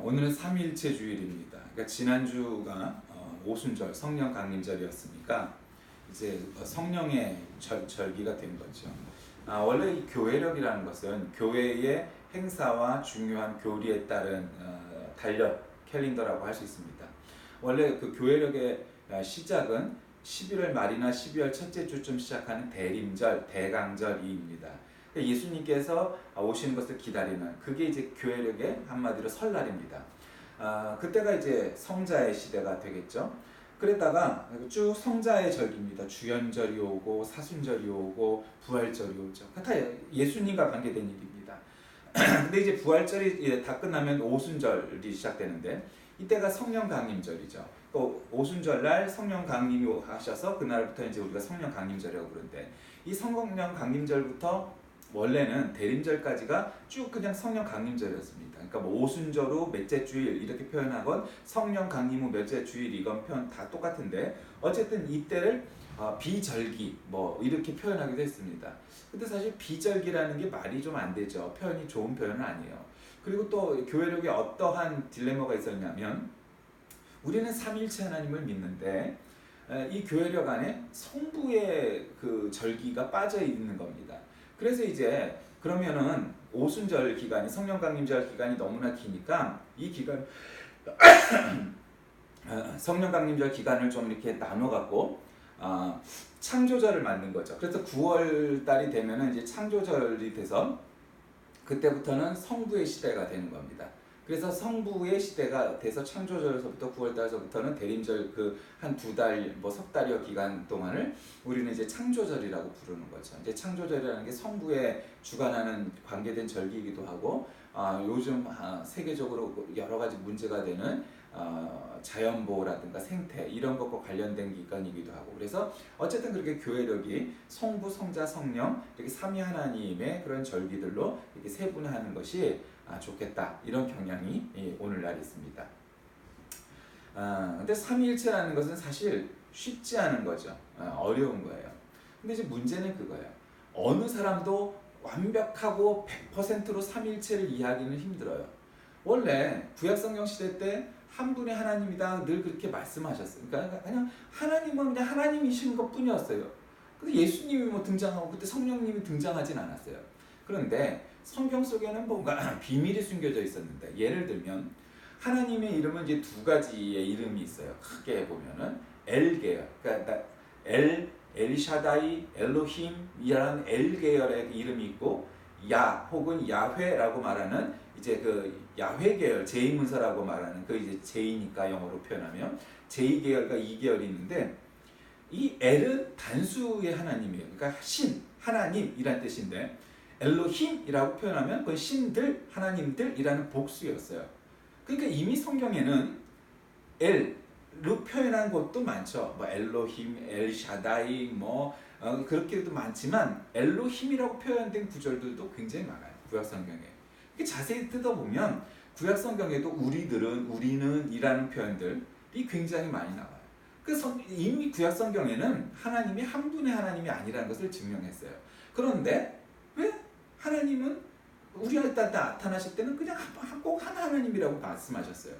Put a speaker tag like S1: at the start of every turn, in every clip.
S1: 오늘은 삼위일체 주일입니다. 그러니까 지난주가 오순절 성령 강림절이었으니까 이제 성령의 절기가 된 거죠. 원래 이 교회력이라는 것은 교회의 행사와 중요한 교리에 따른 달력 캘린더라고 할 수 있습니다. 원래 그 교회력의 시작은 11월 말이나 12월 첫째 주쯤 시작하는 대림절, 대강절입니다. 예수님께서 오시는 것을 기다리는 그게 이제 교회력의 한마디로 설날입니다. 그때가 이제 성자의 시대가 되겠죠. 그랬다가 쭉 성자의 절기입니다. 주연절이 오고 사순절이 오고 부활절이 오죠. 다 예수님과 관계된 일입니다. 근데 이제 부활절이 다 끝나면 오순절이 시작되는데 이때가 성령 강림절이죠. 오순절 날 성령 강림이 하셔서 그날부터 이제 우리가 성령 강림절이라고 그러는데 이 성령 강림절부터 원래는 대림절까지가 쭉 그냥 성령 강림절이었습니다. 그러니까 뭐 오순절 후 몇째 주일 이렇게 표현하건 성령 강림 후 몇째 주일 이건 표현 다 똑같은데 어쨌든 이때를 비절기 뭐 이렇게 표현하기도 했습니다. 근데 사실 비절기라는 게 말이 좀 안 되죠. 표현이 좋은 표현은 아니에요. 그리고 또 교회력에 어떠한 딜레마가 있었냐면 우리는 삼위일체 하나님을 믿는데 이 교회력 안에 성부의 그 절기가 빠져 있는 겁니다. 그래서 이제 그러면은 오순절 기간이 성령 강림절 기간이 너무나 기니까 이 기간 성령 강림절 기간을 좀 이렇게 나눠 갖고 창조절을 만든 거죠. 그래서 9월 달이 되면은 이제 창조절이 돼서 그때부터는 성부의 시대가 되는 겁니다. 그래서 성부의 시대가 돼서 창조절에서부터 9월 달서부터는 대림절 그 한 두 달 뭐 석 달여 기간 동안을 우리는 이제 창조절이라고 부르는 거죠. 이제 창조절이라는 게 성부에 주관하는 관계된 절기이기도 하고 요즘 세계적으로 여러 가지 문제가 되는 자연보호라든가 생태 이런 것과 관련된 기간이기도 하고 그래서 어쨌든 그렇게 교회력이 성부, 성자, 성령 이렇게 삼위 하나님의 그런 절기들로 이렇게 세분화하는 것이 좋겠다 이런 경향이 오늘날 있습니다. 근데 삼위일체라는 것은 사실 쉽지 않은 거죠. 어려운 거예요. 근데 이제 문제는 그거예요. 어느 사람도 완벽하고 100%로 삼위일체를 이해하기는 힘들어요. 원래 구약성경 시대 때 한 분의 하나님이다 늘 그렇게 말씀하셨어요. 그러니까 그냥 하나님은 그냥 하나님이신 것 뿐이었어요. 근데 예수님이 뭐 등장하고 그때 성령님이 등장하진 않았어요. 그런데 성경 속에는 뭔가 비밀이 숨겨져 있었는데 예를 들면 하나님의 이름은 이제 두 가지의 이름이 있어요. 크게 보면은 엘 계열, 그러니까 엘샤다이, 엘로힘이라는 엘 계열의 이름이 있고 야 혹은 야훼라고 말하는 이제 그 야훼 계열 제2 문서라고 말하는 그 이제 제2니까 영어로 표현하면 제2 계열과 2계열이 있는데 이 엘은 단수의 하나님이에요. 그러니까 신, 하나님이란 뜻인데 엘로힘이라고 표현하면 그건 신들, 하나님들이라는 복수였어요. 그러니까 이미 성경에는 엘로 표현한 것도 많죠. 뭐 엘로힘, 엘샤다이 뭐 그렇게도 많지만 엘로힘이라고 표현된 구절들도 굉장히 많아요. 구약 성경에. 자세히 뜯어보면 구약 성경에도 우리는 이라는 표현들이 굉장히 많이 나와요. 이미 구약 성경에는 하나님이 한 분의 하나님이 아니라는 것을 증명했어요. 그런데 왜 하나님은 우리한테 나타나실 때는 그냥 꼭 한 하나님이라고 말씀하셨어요.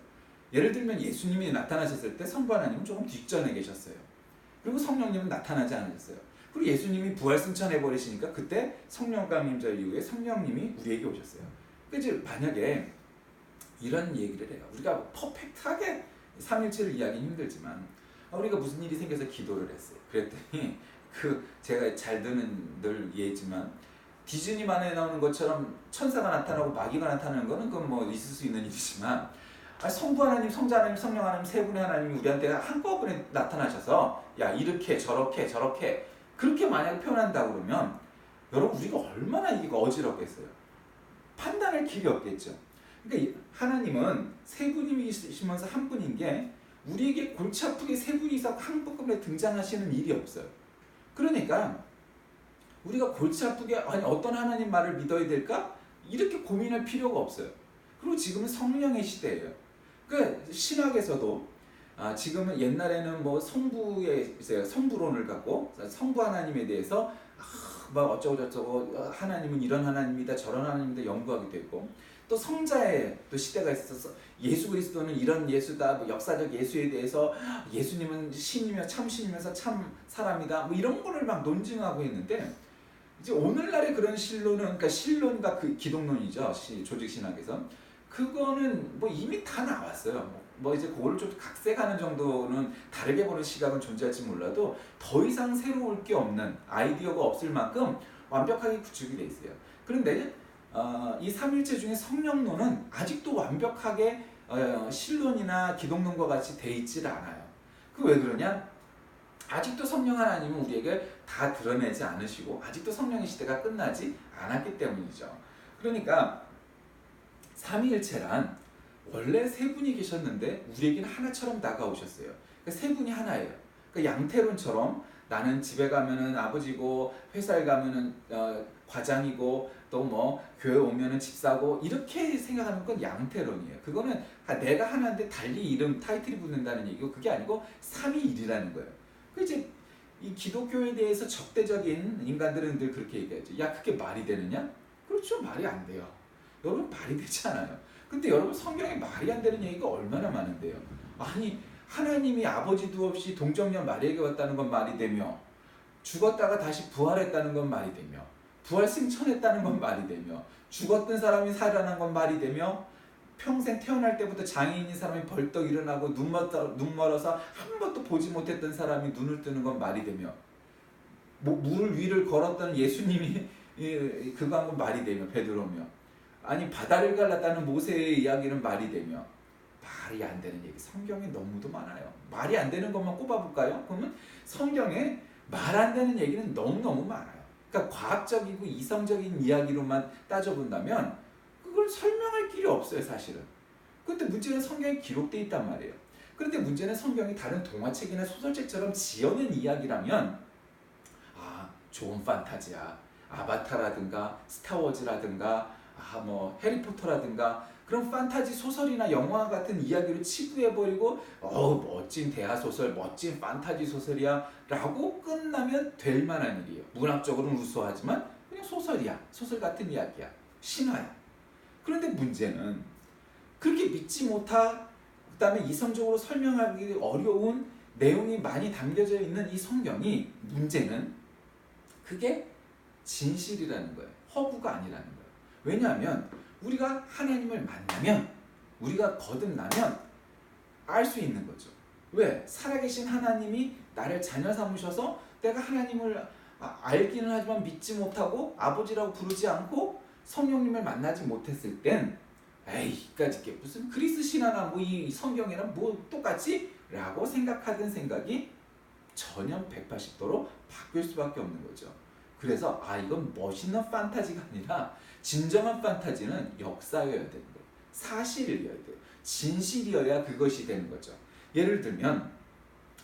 S1: 예를 들면 예수님이 나타나셨을 때 성부 하나님은 조금 뒷전에 계셨어요. 그리고 성령님은 나타나지 않으셨어요. 그리고 예수님이 부활승천해 버리시니까 그때 성령 강림절 이후에 성령님이 우리에게 오셨어요. 그래서 만약에 이런 얘기를 해요. 우리가 퍼펙트하게 삼일체를 이해하기는 힘들지만 우리가 무슨 일이 생겨서 기도를 했어요. 그랬더니 제가 잘 드는 늘 예지만 디즈니 만화에 나오는 것처럼 천사가 나타나고 마귀가 나타나는 거는 그건 뭐 있을 수 있는 일이지만 성부 하나님, 성자 하나님, 성령 하나님 세 분의 하나님이 우리한테 한꺼번에 나타나셔서 야 이렇게 저렇게 그렇게 만약에 표현한다고 그러면 여러분 우리가 얼마나 이게 어지럽겠어요. 판단할 길이 없겠죠. 그러니까 하나님은 세 분이시면서 한 분인 게 우리에게 골치 아프게 세 분이서 한꺼번에 등장하시는 일이 없어요. 그러니까 우리가 골치 아프게 어떤 하나님 말을 믿어야 될까? 이렇게 고민할 필요가 없어요. 그리고 지금은 성령의 시대예요. 그러니까 신학에서도 지금은 옛날에는 뭐 성부론을 갖고 성부 하나님에 대해서 막 어쩌고 저쩌고 하나님은 이런 하나님이다 저런 하나님이다 연구하기도 했고 또 성자의 또 시대가 있어서 예수 그리스도는 이런 예수다, 뭐 역사적 예수에 대해서 예수님은 신이며 참 신이면서 참 사람이다, 뭐 이런 거를 막 논증하고 있는데, 이제 오늘날의 그런 신론은, 그러니까 신론과 그 기독론이죠, 조직 신학에서. 그거는 뭐 이미 다 나왔어요. 뭐 이제 그거를 좀 각색하는 정도는, 다르게 보는 시각은 존재할지 몰라도 더 이상 새로울 게 없는, 아이디어가 없을 만큼 완벽하게 구축이 돼 있어요. 그런데 이 삼일체 중에 성령론은 아직도 완벽하게 신론이나 기독론과 같이 돼 있질 않아요. 그 왜 그러냐? 아직도 성령 하나님은 우리에게 다 드러내지 않으시고 아직도 성령의 시대가 끝나지 않았기 때문이죠. 그러니까 삼위일체란 원래 세 분이 계셨는데 우리에게는 하나처럼 다가오셨어요. 그러니까 세 분이 하나예요. 그러니까 양태론처럼 나는 집에 가면은 아버지고, 회사에 가면은 과장이고, 또 뭐 교회 오면은 집사고, 이렇게 생각하는 건 양태론이에요. 그거는 내가 하나인데 달리 이름 타이틀이 붙는다는 얘기고, 그게 아니고 삼위일이라는 거예요. 그 이제 이 기독교에 대해서 적대적인 인간들은 늘 그렇게 얘기하죠. 야, 그게 말이 되느냐? 그렇죠, 말이 안 돼요. 여러분, 말이 되지 않아요. 근데 여러분, 성경에 말이 안 되는 얘기가 얼마나 많은데요. 아니, 하나님이 아버지도 없이 동정녀 마리아에게 왔다는 건 말이 되며, 죽었다가 다시 부활했다는 건 말이 되며, 부활 승천했다는 건 말이 되며, 죽었던 사람이 살아난 건 말이 되며, 평생 태어날 때부터 장애인인 사람이 벌떡 일어나고 눈 멀어서 한 번도 보지 못했던 사람이 눈을 뜨는 건 말이 되며, 물 위를 걸었던 예수님이 그거 한 건 말이 되며, 베드로며, 아니 바다를 갈랐다는 모세의 이야기는 말이 되며, 말이 안 되는 얘기 성경에 너무도 많아요. 말이 안 되는 것만 꼽아볼까요? 그러면 성경에 말 안 되는 얘기는 너무너무 많아요. 그러니까 과학적이고 이성적인 이야기로만 따져본다면 그걸 설명할 길이 없어요, 사실은. 그런데 문제는 성경에 기록되어 있단 말이에요. 그런데 문제는 성경이 다른 동화책이나 소설책처럼 지어낸 이야기라면, 좋은 판타지야, 아바타라든가 스타워즈라든가 뭐 해리포터라든가 그런 판타지 소설이나 영화 같은 이야기를 치부해버리고 멋진 대하소설, 멋진 판타지 소설이야 라고 끝나면 될 만한 일이에요. 문학적으로는 우수하지만 그냥 소설이야, 소설 같은 이야기야, 신화야. 그런데 문제는 그렇게 믿지 못하, 그 다음에 이성적으로 설명하기 어려운 내용이 많이 담겨져 있는 이 성경이, 문제는 그게 진실이라는 거예요. 허구가 아니라는 거예요. 왜냐하면 우리가 하나님을 만나면, 우리가 거듭나면 알 수 있는 거죠. 왜? 살아계신 하나님이 나를 자녀 삼으셔서 내가 하나님을 알기는 하지만 믿지 못하고 아버지라고 부르지 않고 성령님을 만나지 못했을 땐, 에이, 이까짓 무슨 그리스 신화나 뭐 이 성경이랑 뭐 똑같지? 라고 생각하던 생각이 전혀 180도로 바뀔 수밖에 없는 거죠. 그래서 이건 멋있는 판타지가 아니라 진정한 판타지는 역사여야 되는 거예요. 사실이어야 돼요. 진실이어야 그것이 되는 거죠. 예를 들면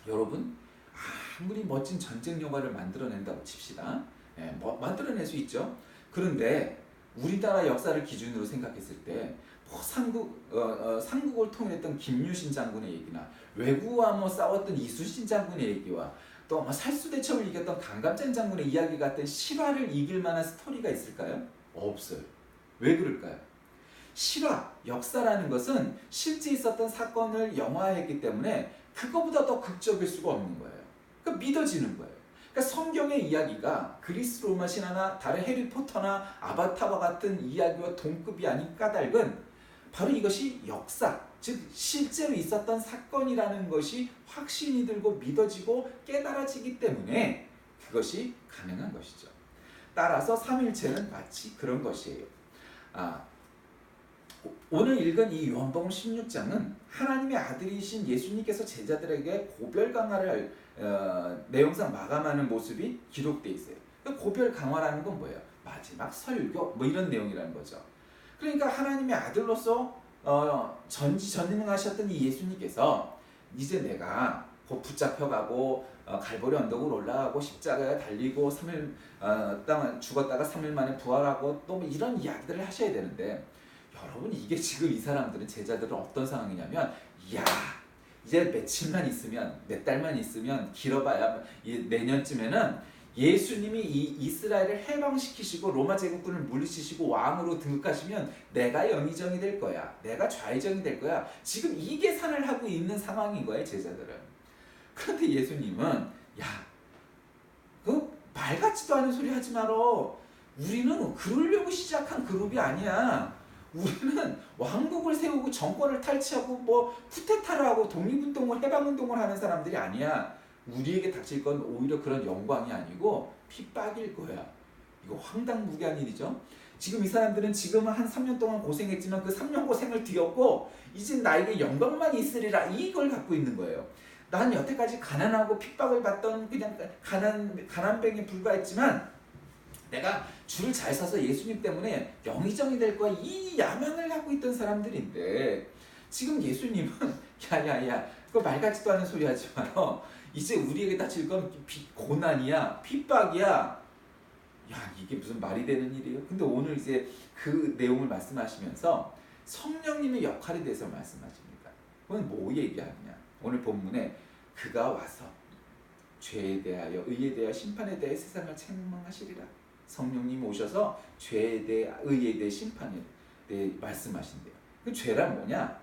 S1: 여러분, 아무리 멋진 전쟁 영화를 만들어낸다고 칩시다. 만들어낼 수 있죠. 그런데 우리나라 역사를 기준으로 생각했을 때 삼국을 통일했던 김유신 장군의 얘기나 왜구와 싸웠던 이순신 장군의 얘기와 또 살수대첩을 이겼던 강감찬 장군의 이야기 같은 실화를 이길 만한 스토리가 있을까요? 없어요. 왜 그럴까요? 실화, 역사라는 것은 실제 있었던 사건을 영화화했기 때문에 그거보다 더 극적일 수가 없는 거예요. 그러니까 믿어지는 거예요. 그러니까 성경의 이야기가 그리스 로마 신화나 다른 해리포터나 아바타와 같은 이야기와 동급이 아닌 까닭은 바로 이것이 역사, 즉 실제로 있었던 사건이라는 것이 확신이 들고 믿어지고 깨달아지기 때문에 그것이 가능한 것이죠. 따라서 삼일체는 마치 그런 것이에요. 오늘 읽은 이 요한복음 16장은 하나님의 아들이신 예수님께서 제자들에게 고별 강화를 내용상 마감하는 모습이 기록되어 있어요. 고별 강화라는 건 뭐예요? 마지막 설교 뭐 이런 내용이라는 거죠. 그러니까 하나님의 아들로서 전지전능하셨던 이 예수님께서 이제 내가 곧 붙잡혀가고 갈보리 언덕으로 올라가고 십자가에 달리고 3일 죽었다가 3일 만에 부활하고 또 뭐 이런 이야기들을 하셔야 되는데, 여러분 이게 지금 이 사람들은, 제자들은 어떤 상황이냐면, 이제 며칠만 있으면, 몇 달만 있으면, 길어봐야 내년쯤에는 예수님이 이 이스라엘을 해방시키시고 로마 제국군을 물리치시고 왕으로 등극하시면 내가 영의정이 될 거야. 내가 좌의정이 될 거야. 지금 이 계산을 하고 있는 상황인 거예요, 제자들은. 그런데 예수님은 야, 그 말 같지도 않은 소리 하지 말어. 우리는 그러려고 시작한 그룹이 아니야. 우리는 왕국을 세우고 정권을 탈취하고 뭐 쿠데타를 하고 독립운동을 해방운동을 하는 사람들이 아니야. 우리에게 닥칠 건 오히려 그런 영광이 아니고 핍박일 거야. 이거 황당무계한 일이죠. 지금 이 사람들은 지금은 한 3년 동안 고생했지만 그 3년 고생을 뒤엎고 이제 나에게 영광만 있으리라 이걸 갖고 있는 거예요. 난 여태까지 가난하고 핍박을 받던 그냥 가난뱅이에 불과했지만 내가 줄을 잘 서서 예수님 때문에 영의정이 될 거야 이 야망을 갖고 있던 사람들인데 지금 예수님은 야야야 그거 말 같지도 않은 소리 하지 마라. 이제 우리에게 닥칠 건 고난이야 핍박이야. 야 이게 무슨 말이 되는 일이에요. 근데 오늘 이제 그 내용을 말씀하시면서 성령님의 역할에 대해서 말씀하십니다. 그건 뭐 얘기하느냐. 오늘 본문에 그가 와서 죄에 대하여 의에 대하여 심판에 대해 세상을 책망하시리라. 성령님이 오셔서 죄에 대해 의에 대해 심판에 대해 말씀하신대요. 그 죄란 뭐냐?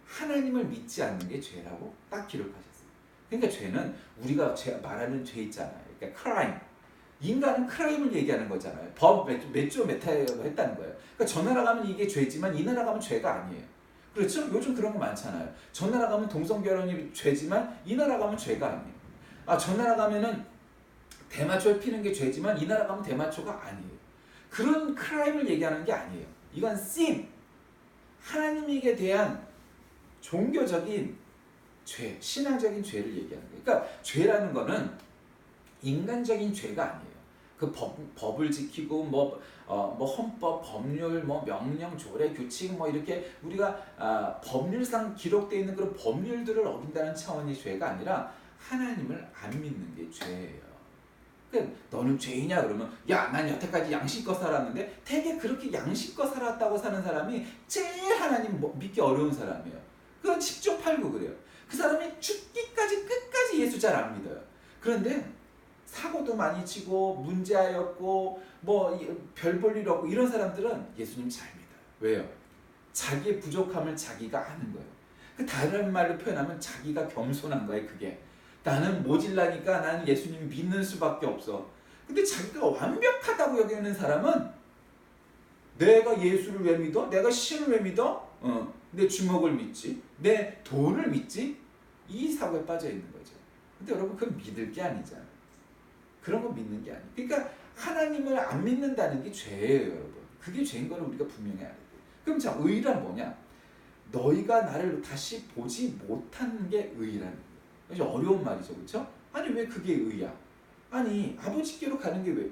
S1: 하나님을 믿지 않는 게 죄라고 딱 기록하셨어요. 그러니까 죄는 우리가 말하는 죄 있잖아요. 그러니까 크라임. 인간은 크라임을 얘기하는 거잖아요. 법 몇조 메타로 했다는 거예요. 그러니까 저 나라 가면 이게 죄지만 이 나라 가면 죄가 아니에요. 그렇죠? 요즘 그런 거 많잖아요. 저 나라 가면 동성결혼이 죄지만 이 나라 가면 죄가 아니에요. 아, 저 나라 가면은 대마초를 피는 게 죄지만 이 나라 가면 대마초가 아니에요. 그런 크라임을 얘기하는 게 아니에요. 이건 sin. 하나님에게 대한 종교적인 죄, 신앙적인 죄를 얘기하는 거예요. 그러니까 죄라는 거는 인간적인 죄가 아니에요. 그 법을 지키고 뭐 헌법, 법률, 뭐 명령, 조례, 규칙 뭐 이렇게 우리가 법률상 기록되어 있는 그런 법률들을 어긴다는 차원의 죄가 아니라 하나님을 안 믿는 게 죄예요. 그러니까 너는 죄이냐 그러면 야, 난 여태까지 양심껏 살았는데 되게 그렇게 양심껏 살았다고 사는 사람이 제일 하나님 믿기 어려운 사람이에요. 그건 10조 8구 그래요. 그 사람이 죽기까지 끝까지 예수 잘 안 믿어요. 그런데 사고도 많이 치고 문제아였고 뭐 별 볼 일 없고 이런 사람들은 예수님 잘 믿어요. 왜요? 자기의 부족함을 자기가 아는 거예요. 그 다른 말로 표현하면 자기가 겸손한 거예요. 그게 나는 모질라니까 나는 예수님 믿는 수밖에 없어. 근데 자기가 완벽하다고 여기는 사람은 내가 예수를 왜 믿어? 내가 신을 왜 믿어? 내 주먹을 믿지? 내 돈을 믿지? 이 사고에 빠져 있는 거죠. 근데 여러분 그건 믿을 게 아니잖아요. 그런 거 믿는 게 아니에요. 그러니까 하나님을 안 믿는다는 게 죄예요, 여러분. 그게 죄인 거를 우리가 분명히 알아야 돼요. 그럼 자, 의란 뭐냐? 너희가 나를 다시 보지 못하는 게 의라는 거예요. 아주 어려운 말이죠, 그렇죠? 아니 왜 그게 의야? 아니 아버지께로 가는 게 왜?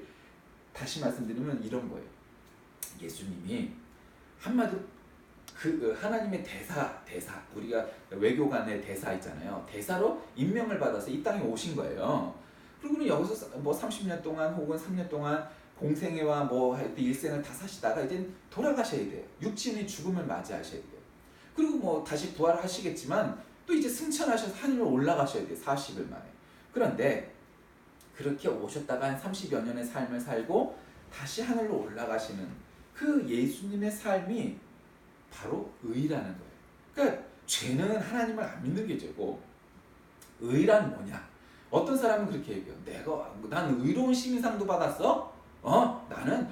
S1: 다시 말씀드리면 이런 거예요. 예수님이 한마디로 그 하나님의 대사 우리가 외교관의 대사 있잖아요. 대사로 임명을 받아서 이 땅에 오신 거예요. 그리고는 여기서 뭐 30년 동안 혹은 3년 동안 공생애와 뭐 일생을 다 사시다가 이제 돌아가셔야 돼요. 육신의 죽음을 맞이하셔야 돼요. 그리고 뭐 다시 부활하시겠지만 또 이제 승천하셔서 하늘로 올라가셔야 돼요. 40일 만에. 그런데 그렇게 오셨다가 한 30여 년의 삶을 살고 다시 하늘로 올라가시는 그 예수님의 삶이 바로 의라는 거예요. 그러니까 죄는 하나님을 안 믿는 게 죄고 의란 뭐냐? 어떤 사람은 그렇게 얘기해요. 난 의로운 시민상도 받았어. 나는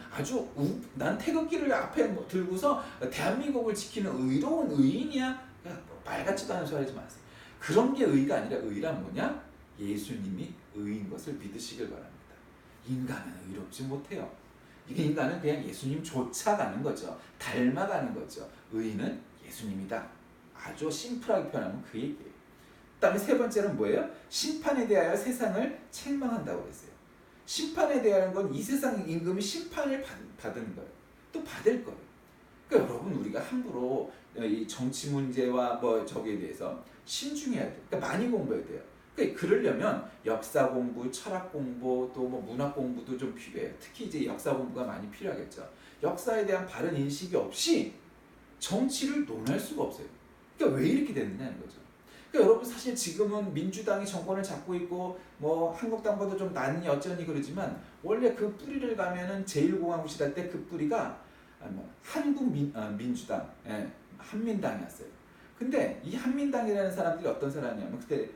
S1: 난 태극기를 앞에 들고서 대한민국을 지키는 의로운 의인이야. 말 같지도 않은 소리 하지 마세요. 그런 게 의가 아니라 의란 뭐냐? 예수님이 의인 것을 믿으시길 바랍니다. 인간은 의롭지 못해요. 인간은 그냥 예수님 쫓아가는 거죠. 닮아가는 거죠. 의인은 예수님이다. 아주 심플하게 표현하면 그 얘기예요. 그 다음에 세 번째는 뭐예요? 심판에 대하여 세상을 책망한다고 그랬어요. 심판에 대한 건 이 세상 임금이 심판을 받은 거예요. 또 받을 거예요. 그러니까 여러분 우리가 함부로 이 정치 문제와 뭐 저기에 대해서 신중해야 돼요. 그러니까 많이 공부해야 돼요. 그러니까 그러려면 역사 공부, 철학 공부, 또 뭐 문학 공부도 좀 필요해요. 특히 이제 역사 공부가 많이 필요하겠죠. 역사에 대한 바른 인식이 없이 정치를 논할 수가 없어요. 그러니까 왜 이렇게 됐느냐는 거죠. 그러니까 그러니까 여러분 사실 지금은 민주당이 정권을 잡고 있고 뭐 한국당보다 좀 낫니 어쩌니 그러지만 원래 그 뿌리를 가면은 제1공화국 시대 때 그 뿌리가 민주당, 예, 한민당이었어요. 근데 이 한민당이라는 사람들이 어떤 사람이냐면 그때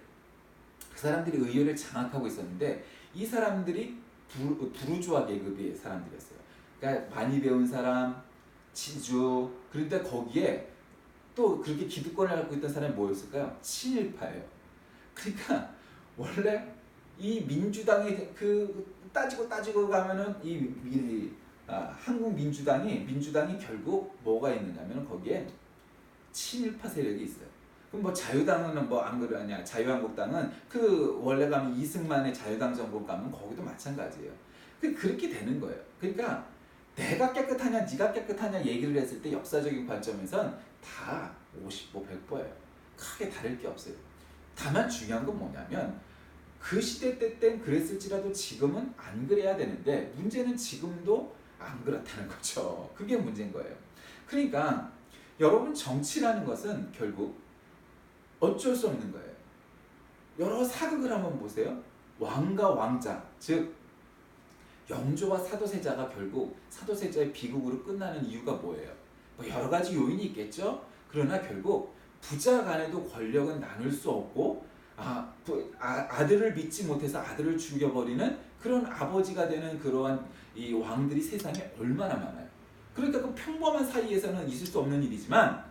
S1: 그 사람들이 의회를 장악하고 있었는데 이 사람들이 부르주아 계급의 사람들이었어요. 그러니까 많이 배운 사람, 지주, 그런데 거기에 또 그렇게 기득권을 갖고 있던 사람이 뭐였을까요? 친일파예요. 그러니까 원래 이 민주당이 그 따지고 가면은 한국 민주당이 결국 뭐가 있느냐면 거기에 친일파 세력이 있어요. 그럼 뭐 자유당은 뭐 안 그러냐? 자유한국당은 그 원래 가면 이승만의 자유당 정권 가면 거기도 마찬가지예요. 그렇게 되는 거예요. 그러니까 내가 깨끗하냐, 네가 깨끗하냐 얘기를 했을 때 역사적인 관점에선 다 50보 100보예요. 크게 다를 게 없어요. 다만 중요한 건 뭐냐면 그 시대 땐 그랬을지라도 지금은 안 그래야 되는데 문제는 지금도 안 그렇다는 거죠. 그게 문제인 거예요. 그러니까 여러분 정치라는 것은 결국 어쩔 수 없는 거예요. 여러 사극을 한번 보세요. 왕과 왕자, 즉 영조와 사도세자가 결국 사도세자의 비극으로 끝나는 이유가 뭐예요? 뭐 여러 가지 요인이 있겠죠. 그러나 결국 부자 간에도 권력은 나눌 수 없고 아들을 믿지 못해서 아들을 죽여버리는 그런 아버지가 되는 그러한 이 왕들이 세상에 얼마나 많아요. 그러니까 그 평범한 사이에서는 있을 수 없는 일이지만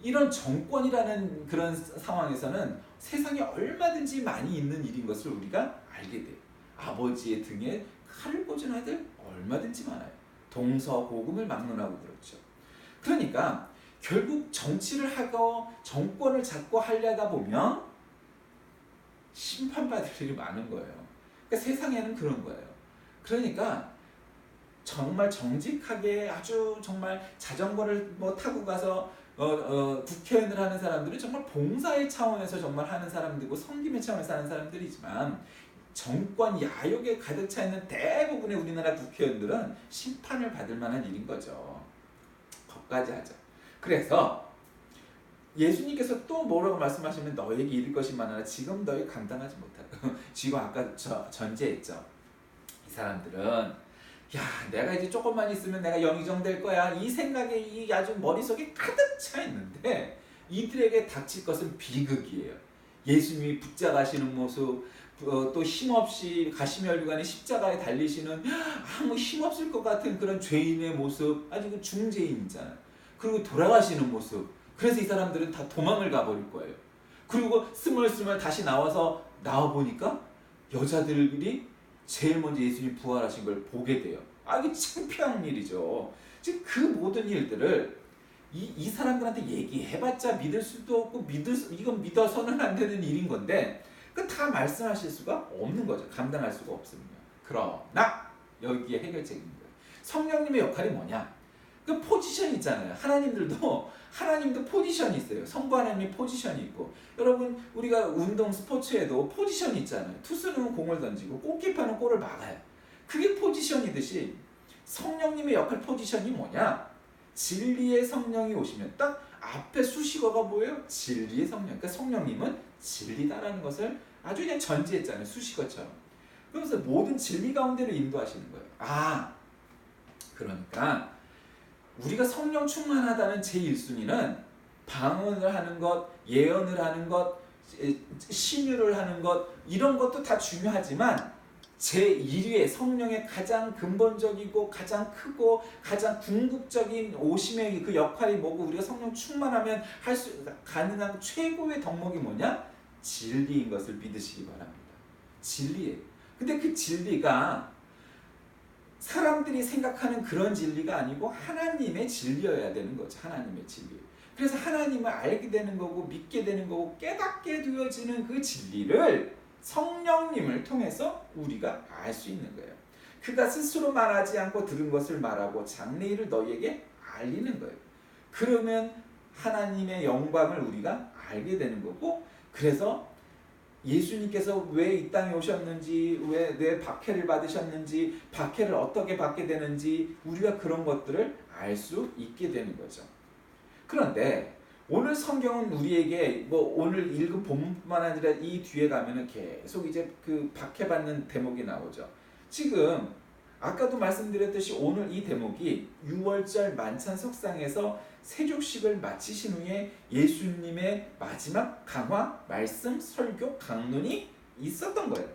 S1: 이런 정권이라는 그런 상황에서는 세상에 얼마든지 많이 있는 일인 것을 우리가 알게 돼요. 아버지의 등에 칼을 꽂은 아들 얼마든지 많아요. 동서고금을 막론하고 그렇죠. 그러니까 결국 정치를 하고 정권을 잡고 하려다 보면 심판받을 일이 많은 거예요. 그러니까 세상에는 그런 거예요. 그러니까 정말 정직하게 아주 정말 자전거를 뭐 타고 가서 국회의원을 하는 사람들은 정말 봉사의 차원에서 정말 하는 사람들이고 섬김의 차원에서 하는 사람들이지만 정권 야욕에 가득 차 있는 대부분의 우리나라 국회의원들은 심판을 받을 만한 일인 거죠. 거기까지 하죠. 그래서 예수님께서 또 뭐라고 말씀하시면 너에게 이를 것이 많으나 지금 너희 감당하지 못하고 지금 아까 전제했죠. 이 사람들은 야 내가 이제 조금만 있으면 내가 영의정 될 거야 이 생각에 이 아주 머릿속에 가득 차 있는데 이들에게 닥칠 것은 비극이에요. 예수님이 붙잡아시는 모습 또 힘없이 가시면류관의 십자가에 달리시는 아무 힘없을 것 같은 그런 죄인의 모습 아주 그 중죄인이잖아요. 그리고 돌아가시는 모습 그래서 이 사람들은 다 도망을 가버릴 거예요. 그리고 스멀스멀 다시 나와보니까 여자들이 제일 먼저 예수님 부활하신 걸 보게 돼요. 이게 창피한 일이죠. 지금 그 모든 일들을 이 사람들한테 얘기해봤자 믿을 수도 없고 이건 믿어서는 안 되는 일인 건데 그 다 말씀하실 수가 없는 거죠. 감당할 수가 없습니다. 그러나 여기에 해결책인 거예요. 성령님의 역할이 뭐냐? 그 포지션이 있잖아요. 하나님도 포지션이 있어요. 성부 하나님의 포지션이 있고 여러분 우리가 운동 스포츠에도 포지션이 있잖아요. 투수는 공을 던지고 골키퍼는 골을 막아요. 그게 포지션이듯이 성령님의 역할 포지션이 뭐냐? 진리의 성령이 오시면 딱 앞에 수식어가 뭐예요? 진리의 성령. 그러니까 성령님은 진리다라는 것을 아주 그냥 전제했잖아요. 수식어처럼. 그러면서 모든 진리 가운데로 인도하시는 거예요. 그러니까 우리가 성령 충만하다는 제1순위는 방언을 하는 것, 예언을 하는 것, 신유를 하는 것 이런 것도 다 중요하지만 제1위의 성령의 가장 근본적이고 가장 크고 가장 궁극적인 오심의 그 역할이 뭐고 우리가 성령 충만하면 할 수 가능한 최고의 덕목이 뭐냐? 진리인 것을 믿으시기 바랍니다. 진리예요. 근데 그 진리가 사람들이 생각하는 그런 진리가 아니고 하나님의 진리여야 되는 거죠. 하나님의 진리. 그래서 하나님을 알게 되는 거고 믿게 되는 거고 깨닫게 되어지는 그 진리를 성령님을 통해서 우리가 알 수 있는 거예요. 그가 스스로 말하지 않고 들은 것을 말하고 장래일을 너희에게 알리는 거예요. 그러면 하나님의 영광을 우리가 알게 되는 거고 그래서 예수님께서 왜 이 땅에 오셨는지 왜 박해를 받으셨는지 박해를 어떻게 받게 되는지 우리가 그런 것들을 알 수 있게 되는 거죠. 그런데 오늘 성경은 우리에게 뭐 오늘 읽은 본문뿐만 아니라 이 뒤에 가면은 계속 이제 그 박해받는 대목이 나오죠. 지금 아까도 말씀드렸듯이 오늘 이 대목이 6월절 만찬 석상에서 세족식을 마치신 후에 예수님의 마지막 강화, 말씀, 설교, 강론이 있었던 거예요.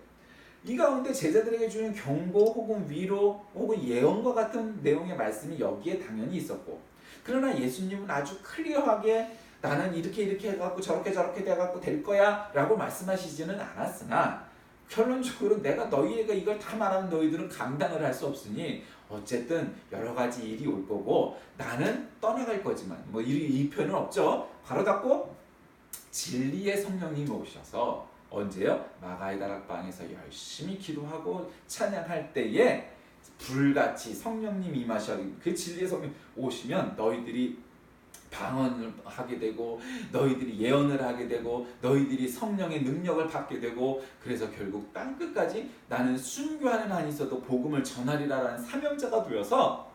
S1: 이 가운데 제자들에게 주는 경고 혹은 위로 혹은 예언과 같은 내용의 말씀이 여기에 당연히 있었고, 그러나 예수님은 아주 클리어하게 나는 이렇게 해갖고 저렇게 돼갖고 될 거야 라고 말씀하시지는 않았으나, 결론적으로 내가 너희가 이걸 다 말하면 너희들은 감당을 할 수 없으니 어쨌든 여러 가지 일이 올 거고 나는 떠나갈 거지만 뭐 이 표현은 없죠. 바로 닫고 진리의 성령님이 오셔서 언제요? 마가의 다락방에서 열심히 기도하고 찬양할 때에 불같이 성령님이 임하셔. 그 진리의 성령 오시면 너희들이 방언을 하게 되고 너희들이 예언을 하게 되고 너희들이 성령의 능력을 받게 되고, 그래서 결국 땅끝까지 나는 순교하는 한이 있어도 복음을 전하리라라는 사명자가 되어서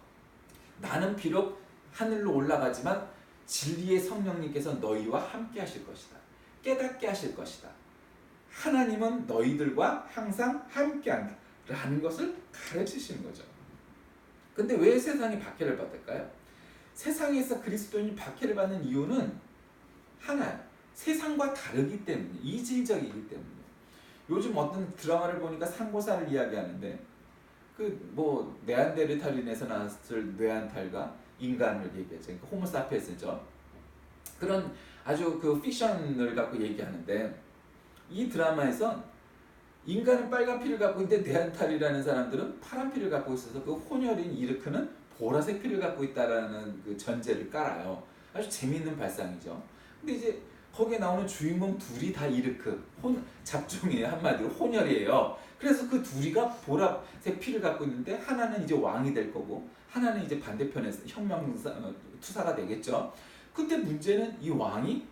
S1: 나는 비록 하늘로 올라가지만 진리의 성령님께서 너희와 함께 하실 것이다. 깨닫게 하실 것이다. 하나님은 너희들과 항상 함께 한다는 것을 가르치시는 거죠. 근데 왜 세상이 박해를 받을까요? 세상에서 그리스도인이 박해를 받는 이유는 하나예요. 세상과 다르기 때문에, 이질적이기 때문에. 요즘 어떤 드라마를 보니까 상고사를 이야기하는데 그 뭐 네안데르탈인에서 나왔을 네안탈과 인간을 얘기하죠. 그러니까 호모사피엔스죠. 그런 아주 그 픽션을 갖고 얘기하는데, 이 드라마에서 인간은 빨간 피를 갖고 있는데 네안탈이라는 사람들은 파란 피를 갖고 있어서 그 혼혈인 이르크는 보라색 피를 갖고 있다라는 그 전제를 깔아요. 아주 재미있는 발상이죠. 근데 이제 거기에 나오는 주인공 둘이 다 이르크, 잡종이에요. 한마디로 혼혈이에요. 그래서 그 둘이가 보라색 피를 갖고 있는데 하나는 이제 왕이 될 거고 하나는 이제 반대편에서 투사가 되겠죠. 근데 문제는 이 왕이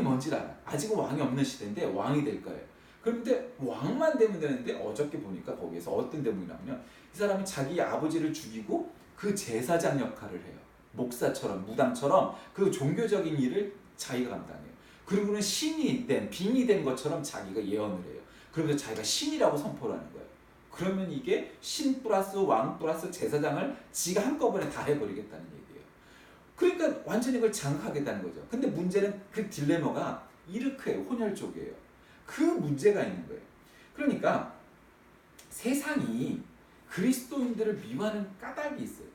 S1: 뭔지 알아. 아직은 왕이 없는 시대인데 왕이 될 거예요. 그런데 왕만 되면 되는데 어저께 보니까 거기에서 어떤 대목이 나오면 이 사람이 자기 아버지를 죽이고 그 제사장 역할을 해요. 목사처럼 무당처럼 그 종교적인 일을 자기가 감당해요. 그리고는 신이 된 빙이 된 것처럼 자기가 예언을 해요. 그러면서 자기가 신이라고 선포를 하는 거예요. 그러면 이게 신 플러스 왕 플러스 제사장을 지가 한꺼번에 다 해버리겠다는 얘기예요. 그러니까 완전히 그걸 장악하겠다는 거죠. 근데 문제는 그 딜레마가 이르크예요. 혼혈 쪽이에요. 그 문제가 있는 거예요. 그러니까 세상이 그리스도인들을 미워하는 까닭이 있어요.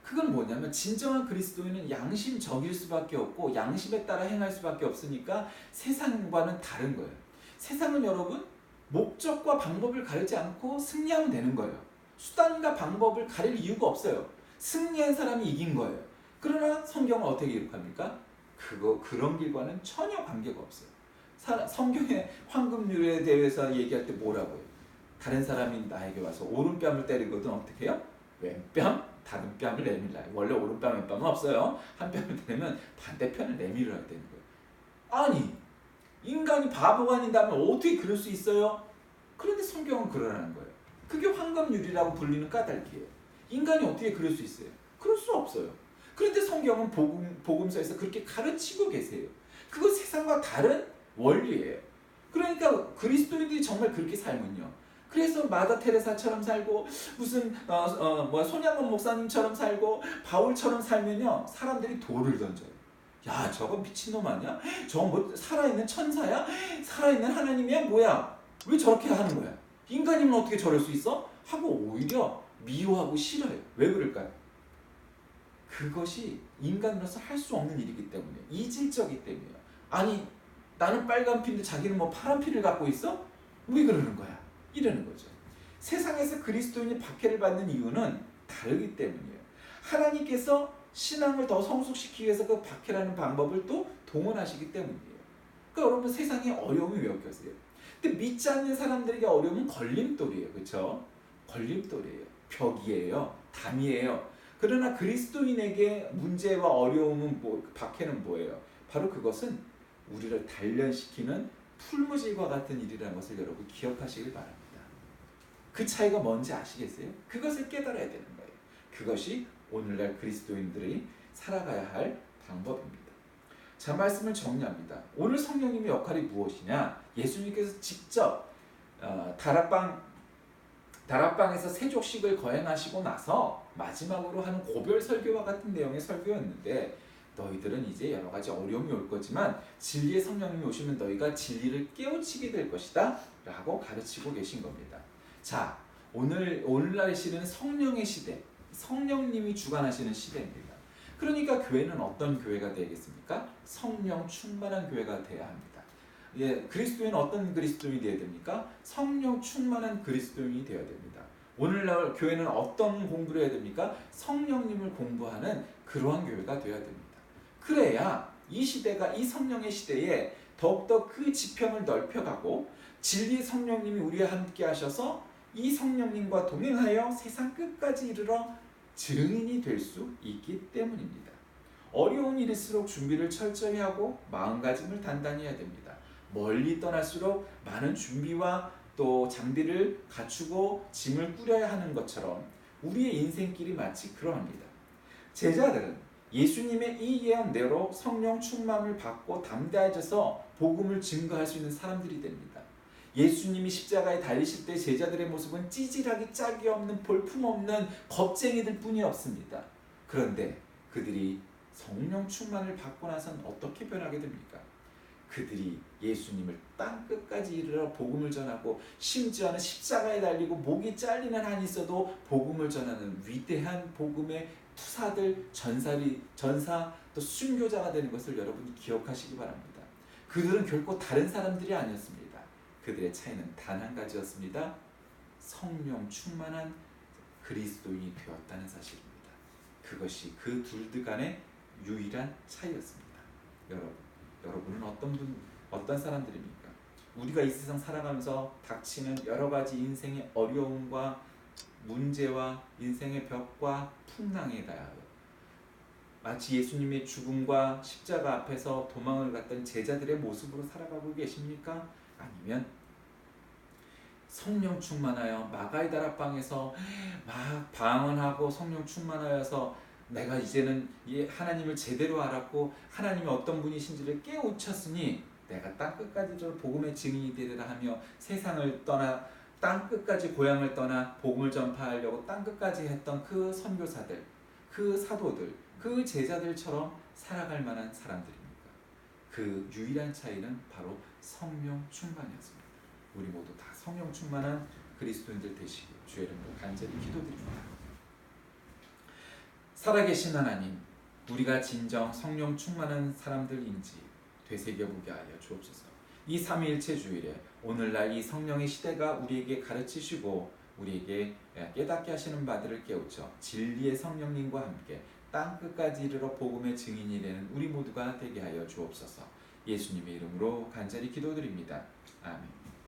S1: 그건 뭐냐면 진정한 그리스도인은 양심적일 수밖에 없고 양심에 따라 행할 수밖에 없으니까 세상과는 다른 거예요. 세상은 여러분 목적과 방법을 가리지 않고 승리하면 되는 거예요. 수단과 방법을 가릴 이유가 없어요. 승리한 사람이 이긴 거예요. 그러나 성경은 어떻게 기록합니까? 그런 길과는 전혀 관계가 없어요. 성경의 황금률에 대해서 얘기할 때 뭐라고 해요? 다른 사람이 나에게 와서 오른뺨을 때리거든 어떻게 해요? 왼뺨, 다른 뺨을 내밀라. 원래 오른뺨, 왼뺨은 없어요. 한 뺨을 때리면 반대편을 내밀어야 되는 거예요. 아니, 인간이 바보가 아닌다면 어떻게 그럴 수 있어요? 그런데 성경은 그러라는 거예요. 그게 황금률이라고 불리는 까닭이에요. 인간이 어떻게 그럴 수 있어요? 그럴 수 없어요. 그런데 성경은 복음서에서 그렇게 가르치고 계세요. 그건 세상과 다른 원리예요. 그러니까 그리스도인들이 정말 그렇게 살면요. 그래서 마다 테레사처럼 살고 무슨 손양원 목사님처럼 살고 바울처럼 살면요 사람들이 돌을 던져요. 야 저거 미친놈 아니야? 저거 뭐 살아있는 천사야? 살아있는 하나님이야? 뭐야? 왜 저렇게 하는 거야? 인간이면 어떻게 저럴 수 있어? 하고 오히려 미워하고 싫어요. 왜 그럴까요? 그것이 인간으로서 할 수 없는 일이기 때문에, 이질적이기 때문이에요. 아니 나는 빨간 피인데 자기는 뭐 파란 피를 갖고 있어? 왜 그러는 거야? 이러는 거죠. 세상에서 그리스도인이 박해를 받는 이유는 다르기 때문이에요. 하나님께서 신앙을 더 성숙시키기 위해서 그 박해라는 방법을 또 동원하시기 때문이에요. 그러니까 여러분 세상에 어려움이 왜 없겠어요? 근데 믿지 않는 사람들에게 어려움은 걸림돌이에요. 그렇죠? 걸림돌이에요. 벽이에요. 담이에요. 그러나 그리스도인에게 문제와 어려움은 박해는 뭐예요? 바로 그것은 우리를 단련시키는 풀무질과 같은 일이라는 것을 여러분 기억하시길 바랍니다. 그 차이가 뭔지 아시겠어요? 그것을 깨달아야 되는 거예요. 그것이 오늘날 그리스도인들이 살아가야 할 방법입니다. 자, 말씀을 정리합니다. 오늘 성령님의 역할이 무엇이냐? 예수님께서 직접 다락방에서 세족식을 거행하시고 나서 마지막으로 하는 고별 설교와 같은 내용의 설교였는데, 너희들은 이제 여러 가지 어려움이 올 거지만 진리의 성령님이 오시면 너희가 진리를 깨우치게 될 것이다 라고 가르치고 계신 겁니다. 자, 오늘날의 시대는 성령의 시대, 성령님이 주관하시는 시대입니다. 그러니까 교회는 어떤 교회가 되겠습니까? 성령 충만한 교회가 돼야 합니다. 예, 그리스도인은 어떤 그리스도인이 되어야 됩니까? 성령 충만한 그리스도인이 되어야 됩니다. 오늘날 교회는 어떤 공부를 해야 됩니까? 성령님을 공부하는 그러한 교회가 되어야 됩니다. 그래야 이 시대가, 이 성령의 시대에 더욱더 그 지평을 넓혀가고 진리의 성령님이 우리와 함께 하셔서 이 성령님과 동행하여 세상 끝까지 이르러 증인이 될 수 있기 때문입니다. 어려운 일일수록 준비를 철저히 하고 마음가짐을 단단히 해야 됩니다. 멀리 떠날수록 많은 준비와 또 장비를 갖추고 짐을 꾸려야 하는 것처럼 우리의 인생길이 마치 그러합니다. 제자들은 예수님의 이 예언대로 성령 충만을 받고 담대해져서 복음을 증거할 수 있는 사람들이 됩니다. 예수님이 십자가에 달리실 때 제자들의 모습은 찌질하기 짝이 없는 볼품없는 겁쟁이들 뿐이 없습니다. 그런데 그들이 성령 충만을 받고 나서는 어떻게 변하게 됩니까? 그들이 예수님을 땅끝까지 이르러 복음을 전하고, 심지어는 십자가에 달리고 목이 잘리는 한이 있어도 복음을 전하는 위대한 복음의 투사들, 전사, 또 순교자가 되는 것을 여러분이 기억하시기 바랍니다. 그들은 결코 다른 사람들이 아니었습니다. 그들의 차이는 단 한 가지였습니다. 성령 충만한 그리스도인이 되었다는 사실입니다. 그것이 그 둘 간의 유일한 차이였습니다. 여러분은 어떤 사람들입니까? 우리가 이 세상 살아가면서 닥치는 여러 가지 인생의 어려움과 문제와 인생의 벽과 풍랑에 대하여 마치 예수님의 죽음과 십자가 앞에서 도망을 갔던 제자들의 모습으로 살아가고 계십니까? 아니면 성령 충만하여 마가의 다락방에서 막 방언하고 성령 충만하여서 내가 이제는 하나님을 제대로 알았고 하나님이 어떤 분이신지를 깨우쳤으니 내가 땅끝까지 복음의 증인이 되리라 하며 세상을 떠나 땅끝까지 고향을 떠나 복음을 전파하려고 땅끝까지 했던 그 선교사들, 그 사도들, 그 제자들처럼 살아갈 만한 사람들입니까? 그 유일한 차이는 바로 성령 충만이었습니다. 우리 모두 다 성령 충만한 그리스도인들 되시길 주의 이름으로 간절히 기도드립니다. 살아계신 하나님, 우리가 진정 성령 충만한 사람들인지 되새겨보게 하여 주옵소서. 이 삼위일체 주일에 오늘날 이 성령의 시대가 우리에게 가르치시고 우리에게 깨닫게 하시는 바들을 깨우쳐 진리의 성령님과 함께 땅끝까지 이르러 복음의 증인이 되는 우리 모두가 되게 하여 주옵소서. 예수님의 이름으로 간절히 기도드립니다. 아멘.